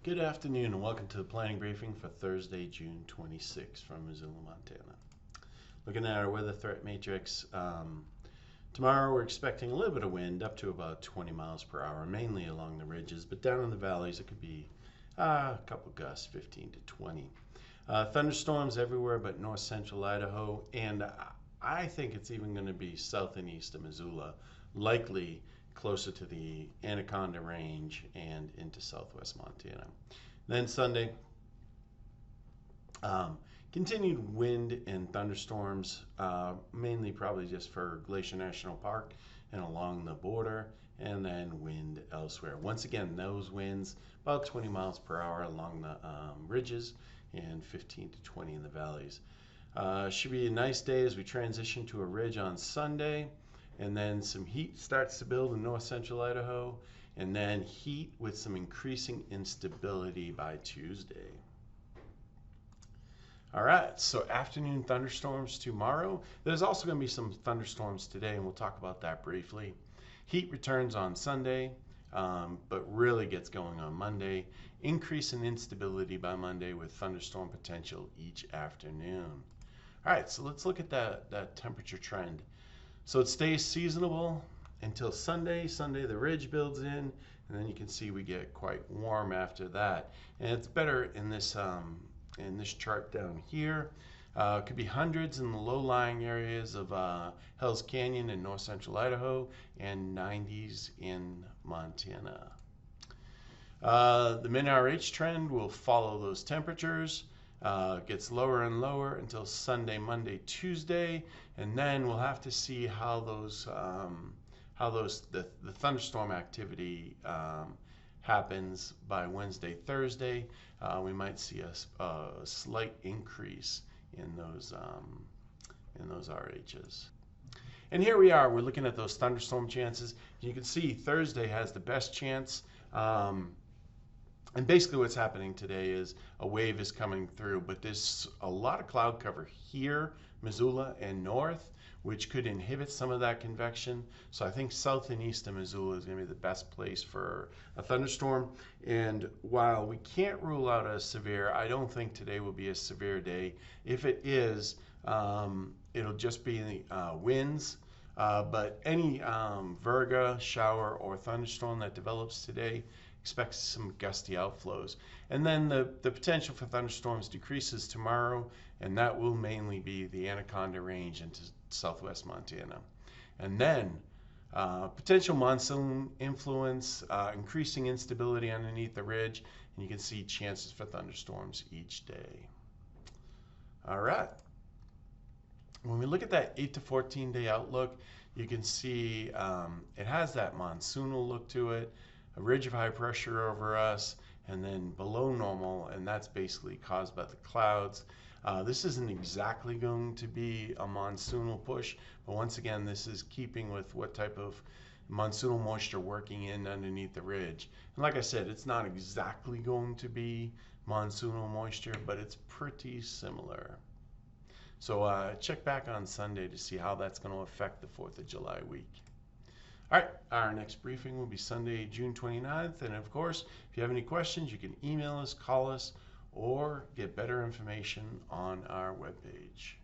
Good afternoon and welcome to the planning briefing for Thursday, June 26th from Missoula, Montana. Looking at our weather threat matrix, tomorrow we're expecting a little bit of wind up to about 20 miles per hour, mainly along the ridges, but down in the valleys it could be a couple gusts, 15 to 20. Thunderstorms everywhere but north central Idaho, and I think it's even going to be south and east of Missoula, likely closer to the Anaconda Range and into southwest Montana. Then Sunday, continued wind and thunderstorms, mainly probably just for Glacier National Park and along the border, and then wind elsewhere. Once again, those winds about 20 miles per hour along the ridges and 15 to 20 in the valleys. Should be a nice day as we transition to a ridge on Sunday, and then some heat starts to build in north central Idaho, and then heat with some increasing instability by Tuesday. All right, so afternoon thunderstorms tomorrow. There's also going to be some thunderstorms today, and we'll talk about that briefly. Heat returns on Sunday, but really gets going on Monday. Increase in instability by Monday with thunderstorm potential each afternoon. All right, so let's look at that temperature trend. So it stays seasonable until Sunday. Sunday the ridge builds in, and then you can see we get quite warm after that. And it's better in this chart down here. It could be hundreds in the low-lying areas of Hell's Canyon in north central Idaho, and 90s in Montana. The min-RH trend will follow those temperatures. Gets lower and lower until Sunday, Monday, Tuesday, and then we'll have to see how the thunderstorm activity happens by Wednesday, Thursday. We might see a slight increase in those RHs. And here we are. We're looking at those thunderstorm chances. You can see Thursday has the best chance. And basically what's happening today is a wave is coming through, but there's a lot of cloud cover here, Missoula and north, which could inhibit some of that convection. So I think south and east of Missoula is going to be the best place for a thunderstorm. And while we can't rule out a severe, I don't think today will be a severe day. If it is, it'll just be winds. But any virga, shower, or thunderstorm that develops today, expect some gusty outflows. And then the potential for thunderstorms decreases tomorrow, and that will mainly be the Anaconda Range into southwest Montana. And then potential monsoon influence, increasing instability underneath the ridge, and you can see chances for thunderstorms each day. All right. When we look at that 8 to 14 day outlook, you can see it has that monsoonal look to it, a ridge of high pressure over us, and then below normal, and that's basically caused by the clouds. This isn't exactly going to be a monsoonal push, but once again, this is keeping with what type of monsoonal moisture working in underneath the ridge. And like I said, it's not exactly going to be monsoonal moisture, but it's pretty similar. So check back on Sunday to see how that's going to affect the 4th of July week. All right, our next briefing will be Sunday, June 29th. And of course, if you have any questions, you can email us, call us, or get better information on our webpage.